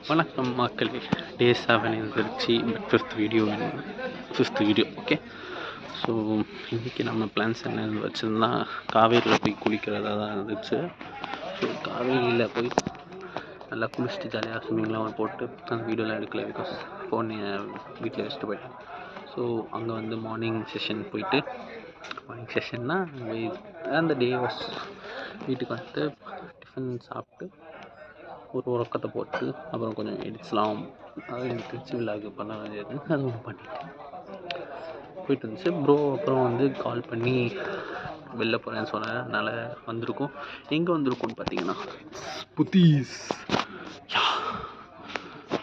வணக்கம் மக்களே. டே 7 இருந்துருச்சு. But fifth video okay. So இன்றைக்கி நம்ம பிளான்ஸ் என்ன வச்சுருந்தா காவேரியில் போய் குளிக்கிறதா தான் இருந்துச்சு. ஸோ காவேரியில் போய் நல்லா குளிச்சுட்டு ஜாலியாக ஸ்விம்மிங்லாம் போட்டு அந்த வீடியோலாம் எடுக்கல, பிகாஸ் ஃபோனை வீட்டில் வச்சுட்டு போயிட்டேன். ஸோ அங்கே வந்து மார்னிங் செஷன்னா அந்த டே வாஸ் வீட்டுக்கு வந்து டிஃபன் சாப்பிட்டு ஒரு உறக்கத்தை போட்டு அப்புறம் கொஞ்சம் எடிட்ஸ்லாம் எனக்கு திருச்சி விழாவுக்கு பண்ண வேண்டியது அதுவும் பண்ணிட்டு போயிட்டு இருந்துச்சு. ப்ரோ அப்புறம் வந்து கால் பண்ணி வெளில போகிறேன்னு சொன்னேன். அதனால் வந்திருக்கோம். எங்கே வந்திருக்கோன்னு பார்த்தீங்கன்னா Pothys.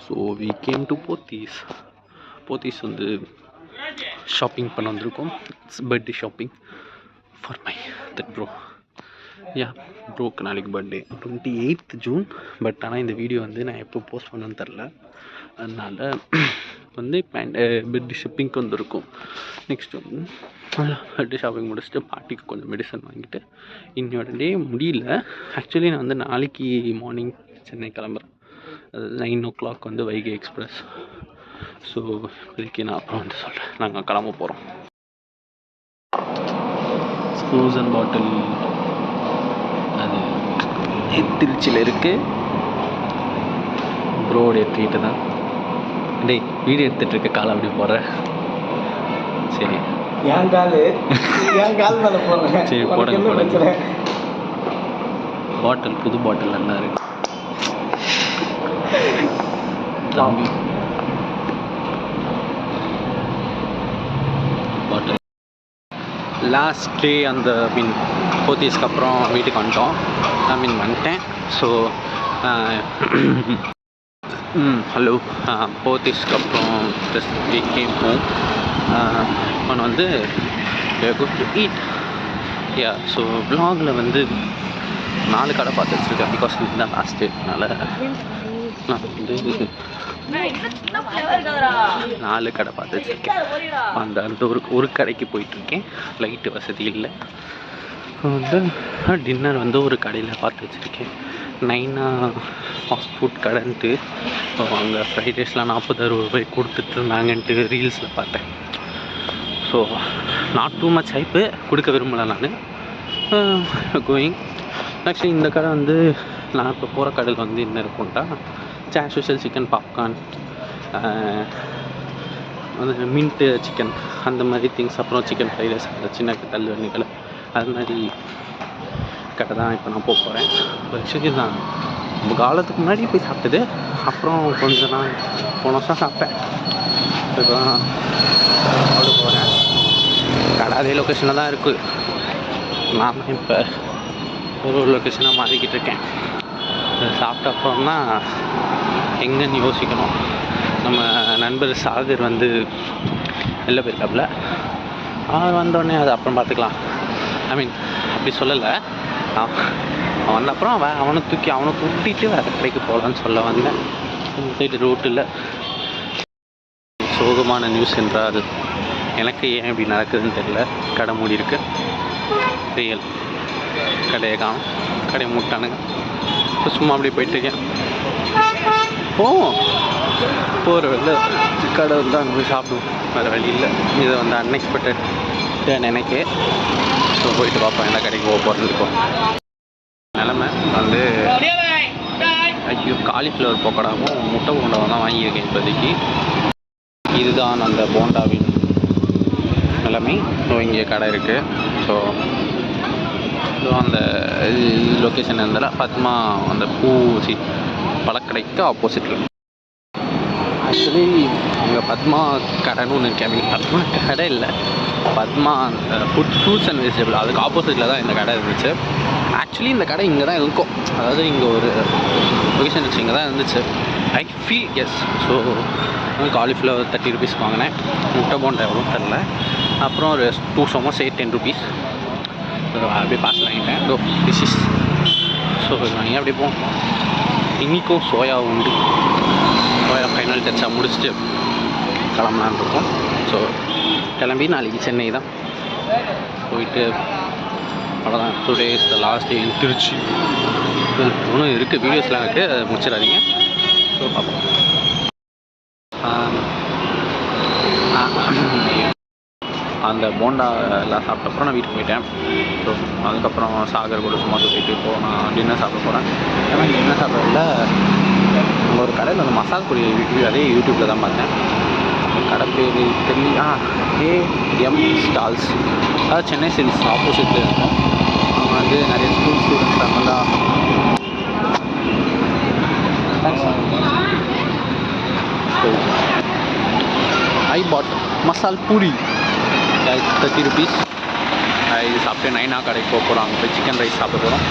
So we came to Pothys வந்து ஷாப்பிங் பண்ண வந்திருக்கோம். It's birthday shopping for my that bro. ப்ரோக்கு நாளைக்கு பர்த்டே 28th ஜூன். பட் ஆனால் இந்த வீடியோ வந்து நான் எப்போ போஸ்ட் பண்ணணும்னு தெரில. அதனால் வந்து பர்த்டே ஷாப்பிங்க்கு வந்திருக்கும். நெக்ஸ்ட் வந்து பர்த்டே ஷாப்பிங் முடிச்சுட்டு பாட்டிக்கு கொஞ்சம் மெடிசன் வாங்கிட்டு இன்னொரு டே முடியல. ஆக்சுவலி நான் வந்து நாளைக்கு மார்னிங் சென்னை கிளம்புறேன். 9 o'clock வந்து வைகை எக்ஸ்பிரஸ். ஸோ இதுக்கு நான் அப்புறம் வந்து சொல்கிறேன். நாங்கள் கிளம்ப போகிறோம். ஃப்ரோசன் பாட்டில் அது திருச்சியில் இருக்குது. ப்ரோடைய ட்ரீட்டு தான். டேய் வீடியோ எடுத்துகிட்ருக்க காலை அப்படி போடுறேன். சரி சரி போடுங்க. பாட்டில் புது பாட்டில் நல்லா இருக்கு. தம்பி பாட்டில் லாஸ்ட் டே அந்த போத்தீஸ்க்கு அப்புறம் வீட்டுக்கு வந்துட்டோம். வந்துட்டேன். ஸோ ஹலோ போத்தீஸ்க்கு அப்புறம் ஜஸ்ட் கேம் ஹோம். ஒன்று வந்து குட் டு ஈட். ஸோ வ்ளாகில் வந்து 4 கடை பார்த்து வச்சுருக்கேன், பிகாஸ் இதுதான் லாஸ்ட் டேட்னால நான் வந்து 4 கடை பார்த்து வச்சுருக்கேன். அந்த ஒரு கடைக்கு போயிட்டுருக்கேன். லைட்டு வசதி இல்லை. வந்து டின்னர் வந்து ஒரு கடையில் பார்த்து வச்சுருக்கேன். நைனா ஃபாஸ்ட் ஃபுட் கடைன்ட்டு. ஸோ அங்கே ஃப்ரைட் ரைஸ்லாம் 40-60 ரூபாய் கொடுத்துட்ருந்தாங்கன்ட்டு ரீல்ஸில் பார்த்தேன். So not too much hype கொடுக்க விரும்பலை நான். கோயிங் ஆக்சுவலி இந்த கடை வந்து நான் இப்போ போகிற கடையில் வந்து என்ன இருக்கும்ட்டா ஸ்பெஷல் சிக்கன் பாப்கார்ன், அந்த மின்ட்டு சிக்கன் அந்த மாதிரி திங்ஸ், அப்புறம் சிக்கன் ஃப்ரைட் ரைஸ், அந்த சின்ன தள்ளுவண்டிகளை அது மாதிரி கடை தான் இப்போ நான் போகிறேன். ஆக்சுவலி நான் ரொம்ப காலத்துக்கு முன்னாடி போய் சாப்பிட்டது. அப்புறம் கொஞ்சம் நான் போன வருஷம் சாப்பிட்டேன். இப்போ சாப்பிட போகிறேன். கடை அதே லொக்கேஷனில் தான் இருக்குது. நான் இப்போ ஒரு லொக்கேஷனாக மாறிக்கிட்டு இருக்கேன். சாப்பிட்ட அப்புறம் தான் எங்கன்னு யோசிக்கணும். நம்ம நண்பர் சாகர் வந்து வெளில போயிருக்காப்புல. அவன் வந்தோடனே அது அப்புறம் பார்த்துக்கலாம். அப்படி சொல்லலை. அவன் வந்த அப்புறம் அவனை கூட்டிகிட்டு வேறு கடைக்கு போகலான்னு சொல்ல வந்தேன். இந்த சைடு ரோட்டில் சோகமான நியூஸ் என்றால் எனக்கு ஏன் இப்படி நடக்குதுன்னு தெரியல. கடை மூடி இருக்கு. ரியல் கடையை காணும். கடையை மூட்டானுங்க. இப்போ சும்மா அப்படியே போயிட்டுருக்கேன். போகிற வெளில கடை வந்து அங்கே போய் சாப்பிடுவோம். வேறு வழி இல்லை. இதை வந்து அன்எக்ஸ்பெக்டட் எனக்கு. ஸோ போயிட்டு பார்ப்போம் எந்த கடைக்கு போகிறதுன்னு இருக்கும். நிலமை வந்து ஐயோ காலிஃப்ளவர் பக்கோடாவும் முட்டை போண்டாவும் தான் வாங்கியிருக்கேன் இப்போதைக்கு. இதுதான் அந்த போண்டாவின் நிலைமை. ஸோ இங்கே கடை இருக்குது. ஸோ அந்த லொக்கேஷன் இருந்தாலும் பத்மா அந்த பழக்கடைக்கு ஆப்போசிட்டில். ஆக்சுவலி அங்கே பத்மா கடைன்னு ஒன்று இருக்கு. பத்மா கடை இல்லை, பத்மா ஃப்ரூட்ஸ் அண்ட் வெஜிடபிள், அதுக்கு ஆப்போசிட்டில் தான் இந்த கடை இருந்துச்சு. ஆக்சுவலி இந்த கடை இங்கே தான் இருக்கும். அதாவது இங்கே ஒரு லொக்கேஷன் வச்சு இங்கே தான் இருந்துச்சு. I feel yes. So cauliflower 30 rupees வாங்கினேன். முட்டை போண்டா எவ்வளோ தெரில. அப்புறம் ஒரு 2 சமோசா 10 rupees. அப்படியே பார்சல் வாங்கிட்டேன். டிஷ்ஷஸ். ஸோ வாங்கி அப்படியே போவோம். இன்றைக்கும் சோயா உண்டு. சோயா ஃபைனல் டச்சாக முடிச்சுட்டு கிளம்பலான் இருக்கோம். ஸோ கிளம்பி நாளைக்கு சென்னை தான் போயிட்டு அவ்வளோதான். Today is the last day in Trichy. ஒன்றும் இருக்குது, வீடியோஸ்லாம் இருக்குது, அதை முடிச்சிடாதீங்க. ஸோ ஸோ பார்ப்போம். அந்த போண்டா எல்லாம் சாப்பிட்டப்பறம் நான் வீட்டுக்கு போயிட்டேன். ஸோ அதுக்கப்புறம் சாகர் கூட சும்மா சுற்றிட்டு இப்போது நான் டின்னர் சாப்பிட போகிறேன். ஏன்னா டின்னர் சாப்பிட்றதுல ஒரு கடையில் அந்த மசால் பொரி ரிவ்யூ அதே யூடியூப்பில் தான் பார்த்தேன். கடை பேர் தெரியல. ஏஎம் ஸ்டால்ஸ், அதாவது சென்னை சில்ஸ் ஆப்போசிட்டில் இருக்கும். அவங்க வந்து நிறைய ஸ்கூல் ஸ்டூடெண்ட்ஸ் அங்கெல்லாம் so I pot masala puri 30 rupees. இது சாப்பிட்டு நைனா கடைக்கு போக போகிறோம். அங்கே போய் சிக்கன் ரைஸ் சாப்பிட போகிறோம்.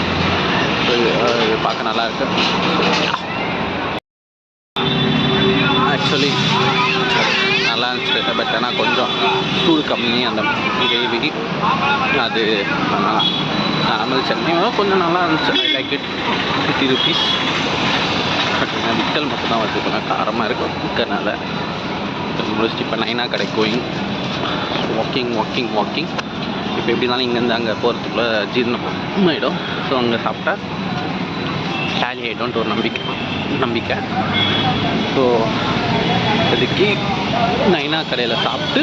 ஸோ இது பார்க்க நல்லா இருக்கு. ஆக்சுவலி நல்லா இருந்துச்சு. பட் ஆனால் கொஞ்சம் சூடு கம்மி அந்த கிரேவி. அது நார்மல் சட்னி கொஞ்சம் நல்லா இருந்துச்சு. I like it. 50 rupees. But விக்கல் மட்டும் தான் வச்சுக்கணும். காரமாக இருக்கும் விற்கிறனால. முடிச்சுட்டு இப்போ நைனா கடைக்கு கோயிங். வாக்கிங் இப்போ எப்படி இருந்தாலும் இங்கேருந்து அங்கே போகிறதுக்குள்ளே ஜீரணம் ஆகிடும். ஸோ அங்கே சாப்பிட்டா கேலி ஆகிடும்ன்ட்டு ஒரு நம்பிக்கை. ஸோ அதுக்கு நைனா கடையில் சாப்பிட்டு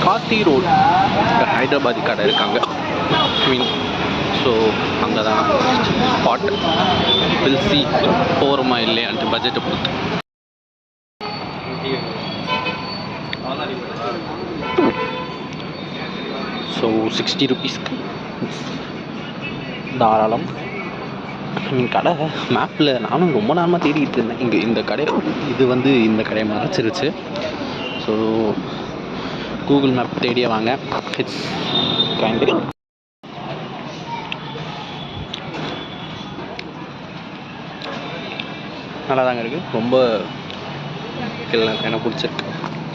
காத்தி ரோடு ஹைதராபாதி கடை இருக்காங்க மீன். ஸோ அங்கே தான் ஸ்பாட். பில்சி போகிறோமா இல்லையான்ட்டு பட்ஜெட்டை பொறுத்து. ஸோ 60 rupeesக்கு தாராளம். கடை மேப்பில் நானும் ரொம்ப நேரமாக தேடிட்டு இருந்தேன். இங்கே இந்த கடை இது வந்து இந்த கடையை மறைச்சிருச்சு. ஸோ கூகுள் மேப் தேடியே வாங்க. இட்ஸ் கைண்ட் நல்லா தாங்க இருக்குது. ரொம்ப எனக்கு பிடிச்சிருக்கு.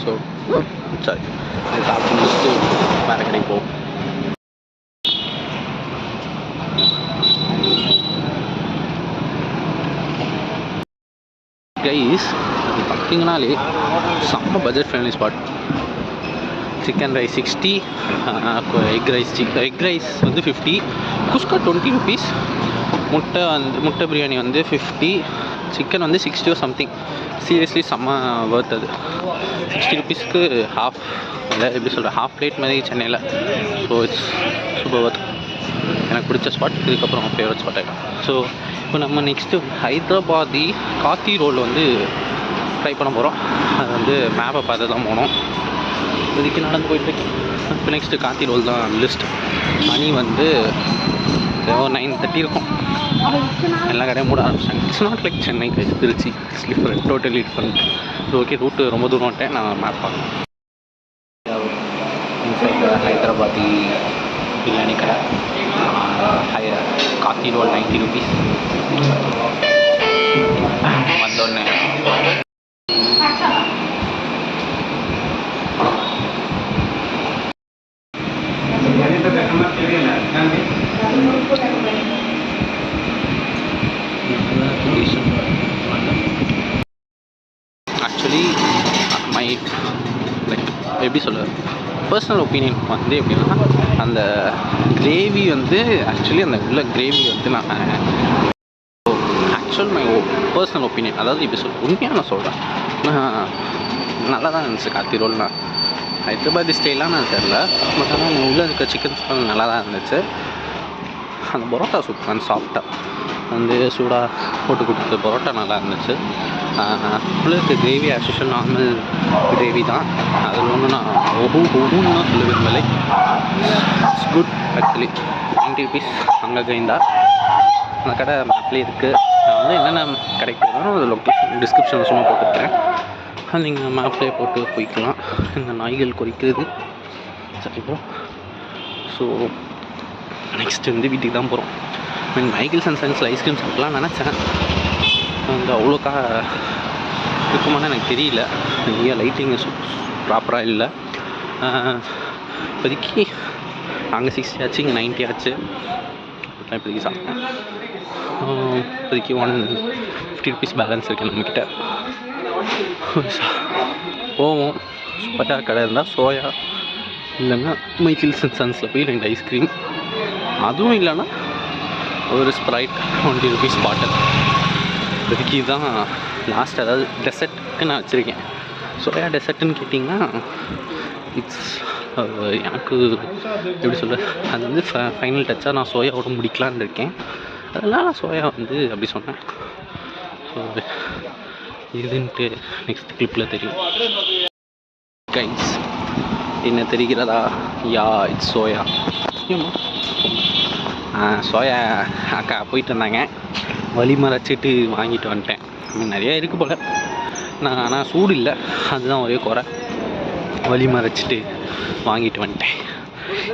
ஸோ சரி இது சாப்பிட்டு முடிச்சுட்டு வேறு கடைக்கு போவோம். கைஸ் அது பார்த்தீங்கன்னாலே செம்ம budget friendly spot. Chicken rice 60, egg rice வந்து 50, குஸ்கா 20 rupees, முட்டை பிரியாணி வந்து 50, சிக்கன் வந்து 60 சம்திங். சீரியஸ்லி செம்ம ஒர்த். அது 60 rupeesக்கு ஹாஃப், இல்லை எப்படி சொல்கிறேன், ஹாஃப் பிளேட் மாதிரி சென்னையில். So it's super worth. எனக்கு பிடிச்ச ஸ்பாட். இதுக்கப்புறம் ஃபேவரட் ஸ்பாட் ஆகிடும். ஸோ இப்போ நம்ம நெக்ஸ்ட்டு ஹைதராபாதி காத்தி ரோல் வந்து ட்ரை பண்ண போகிறோம். அது வந்து மேப்பை பார்த்து தான் போனோம். இதுக்கு நடந்து போயிட்டுருக்கேன். இப்போ நெக்ஸ்ட்டு காத்தி ரோல் தான் லிஸ்ட். மணி வந்து 9:30 இருக்கும். எல்லா கடையும் மூட ஆரம்பிச்சிட்டாங்க. It's not like Chennai, Trichy. It's different, totally different. Okay, route ரொம்ப தூரம் வந்துட்டேன். நான் மேப் பார்க்கணும். இன்சைட் ஹைதராபாதி பிரியாணி கடை. காத்தி ரோல் 90 rupees. வந்தோடனே ஆக்சுவலி மை லைக் எப்படி சொல்ல பர்சனல் ஒப்பீனியன் வந்து எப்படின்னா, அந்த கிரேவி வந்து ஆக்சுவலி அந்த உள்ள கிரேவி வந்து நான் ஆக்சுவல் மை பர்சனல் ஒப்பீனியன், அதாவது இப்படி உண்மையாக நான் சொல்கிறேன். நல்லா தான் இருந்துச்சு காத்தி ரோல்னா. ஹைதராபாதி ஸ்டைலாம் நான் தெரில. பட் ஆனால் உள்ளே இருக்க சிக்கன் நல்லா தான் இருந்துச்சு. அந்த பரோட்டா சூப்பர் சாஃப்டாக வந்து சூடாக போட்டு கொடுத்த பரோட்டா நல்லா இருந்துச்சு. உள்ளே இருக்க கிரேவி ஆக்சுவல் நார்மல் கிரேவி தான். அதில் ஒன்று நான் ஒவ்வொன்றும் தான் சொல்ல விரும்பலை. It's good actually. 90 rupees. அங்கே கைந்தா அந்த கடை மேப்லேயே இருக்குது. நான் வந்து என்னென்ன கடைக்கு போகிறோம் அது லொக்கேஷன் டிஸ்கிரிப்ஷனில் சும்மா போட்டுருக்கேன். அது நீங்கள் மேப்லேயே போட்டு போய்க்கலாம். இந்த நாய்கள் குறிக்கிறது சரி ப்ரோ. ஸோ நெக்ஸ்ட்டு வந்து வீட்டுக்கு தான் போகிறோம். மைக்கேல்ஸ் அண்ட் சன்ஸில் ஐஸ்கிரீம் சாப்பிட்லாம் நினச்சேன். அந்த அவ்வளோக்கா இருக்குமான்னு எனக்கு தெரியல. இங்கே லைட்டிங் ப்ராப்பராக இல்லை. இப்போதைக்கு அங்கே 60 ஆச்சு, இங்கே 90 ஆச்சு. இப்போதைக்கு சாப்பிட்டேன். இப்போதைக்கு 150 rupees பேலன்ஸ் இருக்குது நம்மக்கிட்ட. போவோம். சோயா கடை இருந்தால் சோயா, இல்லைன்னா மைக்கேல்ஸ் அண்ட் சன்ஸில் போய் 2 ஐஸ்கிரீம். அதுவும் இல்லைன்னா ஒரு ஸ்ப்ரைட் 20 rupees பாட்டில். இப்போதைக்கு தான் லாஸ்ட் அதாவது டெசர்ட்டுக்கு நான் வச்சுருக்கேன். சோயா டெசர்ட்டுன்னு கேட்டிங்கன்னா இட்ஸ் எனக்கு எப்படி சொல்ல, அது வந்து ஃபைனல் டச்சாக நான் சோயாவோட முடிக்கலான்னு இருக்கேன். அதெல்லாம் நான் சோயா வந்து அப்படி சொன்னேன். ஸோ இதுன்ட்டு நெக்ஸ்ட் கிளிப்பில் தெரியும். கைஸ் என்ன தெரிகிறதா? Yeah it's soya. சோயா அக்கா போயிட்டு வந்தாங்க, வலி மறைச்சிட்டு வாங்கிட்டு வந்துட்டேன். நிறையா இருக்குது போல், நான் ஆனால் சூடு இல்லை, அதுதான் ஒரே குறை. வலி மறைச்சிட்டு வாங்கிட்டு வந்துட்டேன்.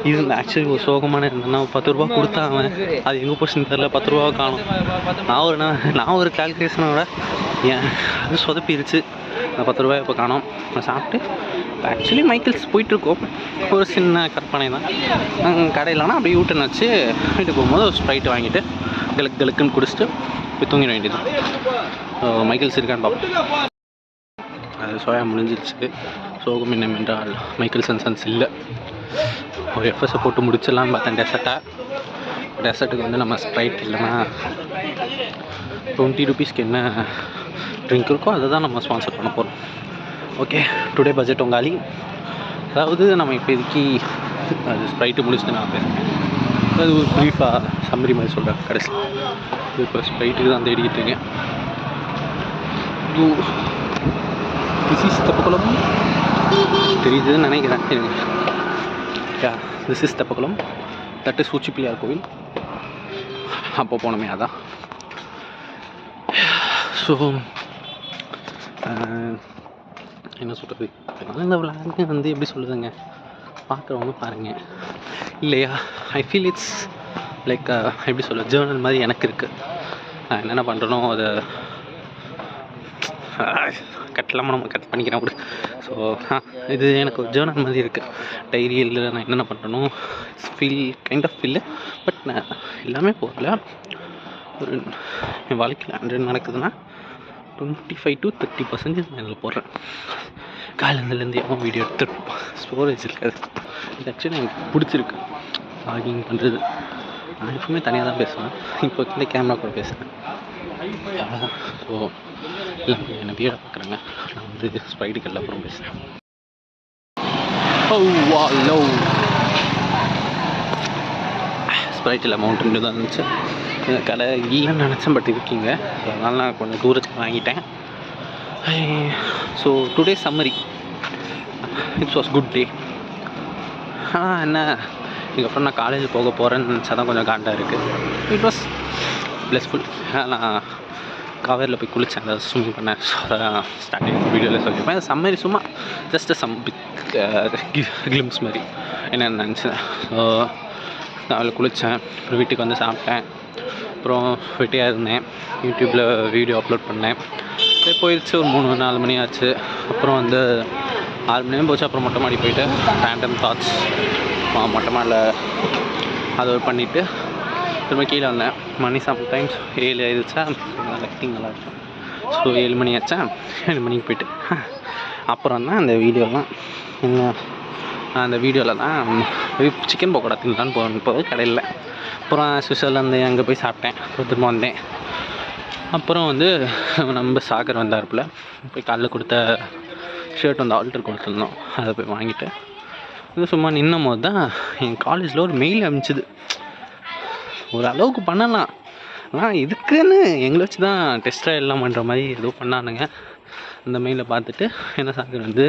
இது ஆக்சுவலி ஒரு சோகமான இருந்தேன்னா 10 ரூபா கொடுத்தாங்க, அது எங்கே போச்சுன்னு தெரில. 10 ரூபா காணும். நான் ஒரு கால்குலேஷனோட ஏன் அது சொதப்பிடுச்சு. அந்த 10 ரூபாய் இப்போ காணோம். நான் சாப்பிட்டு ஆக்சுவலி மைக்கிள்ஸ் போயிட்டுருக்கோம். ஒரு சின்ன கற்பனை தான். கடையிலனா அப்படியே யூட்டன் வச்சு வீட்டுக்கு போகும்போது ஒரு ஸ்ப்ரைட் வாங்கிட்டு கலுக்குன்னு குடிச்சிட்டு போய் தூங்கிட வேண்டியது. மைக்கிள்ஸ் இருக்கான்னு பார்ப்போம். அது சோயா முடிஞ்சிருச்சு. சோகம் என்னவென்றால் மைக்கிள்ஸ் அண்ட் சன்ஸ் இல்லை. ஒரு எஃப்எஸை போட்டு முடிச்சிடலான்னு பார்த்தேன் டெசர்ட்டுக்கு வந்து நம்ம ஸ்ப்ரைட் இல்லைன்னா 20 ருபீஸ்க்கு என்ன ட்ரிங்க் இருக்கோ அதை தான் நம்ம ஸ்பான்சர் பண்ண போகிறோம். ஓகே, டுடே பட்ஜெட் உங்காலி. அதாவது நம்ம இப்போதைக்கு அது ஸ்ப்ரைட்டு முடிச்சுட்டு நான் பேசுகிறேன். அது ஒரு ப்ரீஃபாக சம்மரி மாதிரி சொல்கிறேன். கடைசி இப்போ ஸ்ப்ரைட்டுக்கு தான் தேடிக்கிட்டு இருக்கேன். திஸ் இஸ் தெப்பக்குளம் தெரியுதுன்னு நினைக்கிறேன். This is Theppakulam, that is Uchi Pillayar கோவில். அப்போ போனோமே அதான். ஸோ என்ன சொல்கிறது, இந்த விளாக்கு வந்து எப்படி சொல்லுதுங்க, பார்க்குறவங்க பாருங்கள் இல்லையா. ஐ ஃபீல் இட்ஸ் லைக் எப்படி சொல்ல, ஜேர்னல் மாதிரி எனக்கு இருக்குது. நான் என்னென்ன பண்ணுறனோ அதை கட்டலாமா நம்ம கட் பண்ணிக்கிறேன் கூட. ஸோ இது எனக்கு ஒரு ஜேர்னல் மாதிரி இருக்குது. டைரியில் நான் என்னென்ன பண்ணுறனோ feel kind of feel. But நான் எல்லாமே போகல. ஒரு என் வாழ்க்கையில் 100 நடக்குதுன்னா 25 to 30% நான் இதில் போடுறேன். காலேஜ்லேருந்து எவன் வீடியோ எடுத்துருப்போம், ஸ்டோரேஜ் இருக்காது. இது ஆக்சுவலி எனக்கு பிடிச்சிருக்கு லாகிங் பண்ணுறது. நான் எப்பவுமே தனியாக தான் பேசுவேன், இப்போ இந்த கேமரா கூட பேசுகிறேன். ஸோ எல்லாம் என்னை வீடை பார்க்குறாங்க. நான் வந்து ஸ்பைடுக்கு எல்லாம் அப்புறம் பேசுகிறேன். ஸ்ப்ரைட்டில் மவுண்டன் டியூ தான் இருந்துச்சு. இந்த கடை இல்லைன்னு நினச்சேன், பட் இருக்கீங்க. ஸோ அதனால் நான் கொஞ்சம் தூரத்துக்கு வாங்கிட்டேன். So today summary it's was good day. என்ன இதுக்கப்புறம் நான் காலேஜ் போக போகிறேன்னு நினச்சா தான் கொஞ்சம் காண்டாக இருக்குது. It was blissful. நான் காவேரியில் போய் குளித்தேன், அதை ஸ்விம்மிங் பண்ணேன். ஸோ அதான் ஸ்டார்டிங் வீடியோவில் சொல்லியிருப்பேன். சம்மரி சும்மா ஜஸ்ட் சம் பிக் கிளிம்ஸ் மாதிரி என்னென்னு நினச்சேன். ஸோ காலையில் குளித்தேன், அப்புறம் வீட்டுக்கு வந்து சாப்பிட்டேன், அப்புறம் வெட்டியாக இருந்தேன். யூடியூப்பில் வீடியோ அப்லோட் பண்ணேன். போயிடுச்சு ஒரு 3-4 மணி ஆச்சு. அப்புறம் வந்து 6 மணி நேரம் போச்சு. அப்புறம் மொட்டை மாடி போயிட்டு ரேண்டம் தாட்ஸ் மொட்டை மாடியில் அதை பண்ணிவிட்டு திரும்ப கீழே வந்தேன். மணி சம்டைம்ஸ் 7 ஆயிடுச்சா, லைட்டிங் நல்லா இருக்கும். ஸோ 7 மணி ஆச்சா, 7 மணிக்கு போயிட்டு அப்புறம் தான் அந்த வீடியோலாம் அந்த வீடியோவில் தான் சிக்கன் பக்கோடா திங்கலான்னு போது கடையில். அப்புறம் ஸ்பெஷல் வந்து அங்கே போய் சாப்பிட்டேன். அப்புறம் திரும்ப வந்தேன். அப்புறம் வந்து நம்ம சாகர் வந்தாருப்பில் போய் காலைல கொடுத்த ஷர்ட் வந்து ஆல்டர் கொடுத்துருந்தோம், அதை போய் வாங்கிட்டு இது சும்மா நின்னும் போது தான் என் காலேஜில் ஒரு மெயில் அனுப்பிச்சிது. ஒரு அளவுக்கு பண்ணலாம், ஆனால் இதுக்குன்னு எங்களை வச்சு தான் டெஸ்ட்டாக எல்லாம் பண்ணுற மாதிரி ஏதோ பண்ணானுங்க. அந்த மெயிலை பார்த்துட்டு என்ன சாகர் வந்து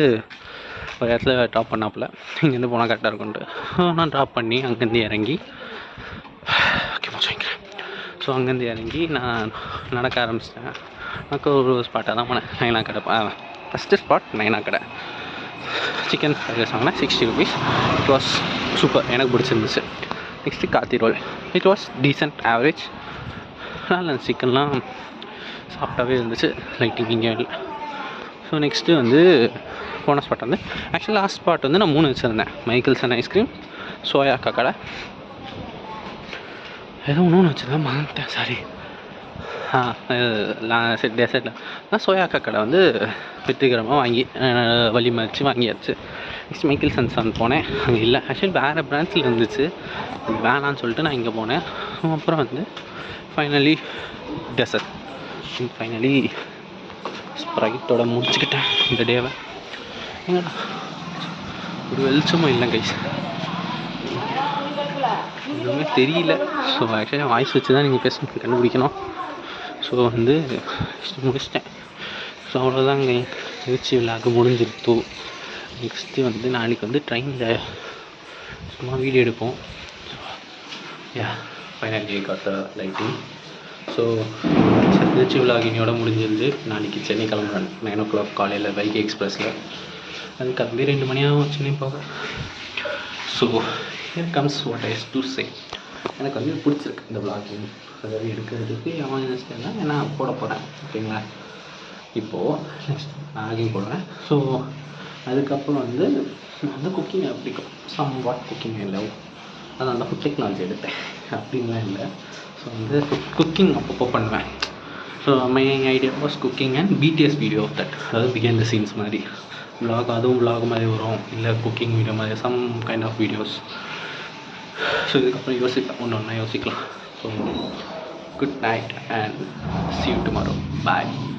ஒரு இடத்துல ட்ராப் பண்ணாப்புல, இங்கேருந்து போனால் கரெக்டாக இருக்கும்ட்டு. நான் ட்ராப் பண்ணி அங்கேருந்து இறங்கி வாங்கிக்கிறேன். ஸோ அங்கேருந்து இறங்கி நான் நடக்க ஆரம்பிச்சிட்டேன். எனக்கு ஒரு ஸ்பாட்டாக தான் போனேன். நைனா கடை ஃபஸ்ட்டு ஸ்பாட் நைனா கடை. சிக்கன் ஃப்ரைட் ரைஸ் வாங்கினேன், 60 rupees. இட் வாஸ் சூப்பர், எனக்கு பிடிச்சிருந்துச்சு. Next kathi roll, it was decent average. நல்லா சிக்கன்லாம் சாஃப்டாகவே இருந்துச்சு, லைட்டிங் இங்கே இல்லை. ஸோ நெக்ஸ்ட்டு வந்து போன ஸ்பாட் வந்து ஆக்சுவலி லாஸ்ட் ஸ்பாட் வந்து நான் 3 வச்சுருந்தேன். மைக்கிள்ஸ் அண்ட் ஐஸ்கிரீம், சோயா அக்கா கடை, ஏதோ ஒன்று வச்சுருந்தேன் மறந்துட்டேன், சாரி. சரி டெசர்ட்டில் நான் சோயா அக்கா கடை வந்து வெற்றிகரமாக வாங்கி வலி மறித்து வாங்கியாச்சு. நெக்ஸ்ட் மைக்கிள்ஸ் அண்ட் சன் போனேன், அங்கே இல்லை. ஆக்சுவலி வேறு பிரான்ச்சில் இருந்துச்சு, வேணான்னு சொல்லிட்டு நான் இங்கே போனேன். அப்புறம் வந்து ஃபைனலி டெசர்ட், ஃபைனலி ஸ்ப்ரைட்டோட முடிச்சுக்கிட்டேன் இந்த டேவை. ஏங்கடா ஒரு வெளிச்சமும் இல்லை கைஸ், எதுவுமே தெரியல. ஸோ ஆக்சுவலாக வாய்ஸ் வச்சு தான் நீங்கள் பேச கண்டுபிடிக்கணும். ஸோ வந்து முடிச்சிட்டேன். ஸோ அவ்வளோதாங்க, திருச்சி விழாக்கு முடிஞ்சிருத்து. நெக்ஸ்ட்டு வந்து நாளைக்கு வந்து ட்ரெயினில் சும்மா வீடியோ எடுப்போம். Finally got the lighting. So Trichy விழாகினியோட முடிஞ்சிருந்து நாளைக்கு சென்னை கிளம்புறேன் 9 o'clock காலையில் வைகை எக்ஸ்பிரஸில். அது கிளம்பி 2 மணி ஆகும் சென்னை போக. So here comes what I to say. எனக்கு வந்து பிடிச்சிருக்கு இந்த விளாகிங், அதாவது எடுக்கிறதுக்கு தான் ஏன்னா போட போகிறேன். ஓகேங்களா, இப்போது நெக்ஸ்ட் விளாகிங் போடுறேன். ஸோ அதுக்கப்புறம் வந்து குக்கிங் பிடிக்கும், சம் வாட் குக்கிங் இல்லை, அதனால ஃபுட் டெக்னாலஜி எடுத்தேன் அப்படின்லாம் இல்லை. ஸோ வந்து குக்கிங் அப்பப்போ பண்ணுவேன். So my idea was cooking and BTS video of that, அதாவது பிஹைண்ட் த சீன்ஸ் மாதிரி விலாக், அதுவும் விலாக் மாதிரி வரும், இல்லை குக்கிங் வீடியோ மாதிரி some kind of videos. So இதுக்கப்புறம் யோசிப்பேன், ஒன்று யோசிக்கலாம். So good night and see you tomorrow. Bye.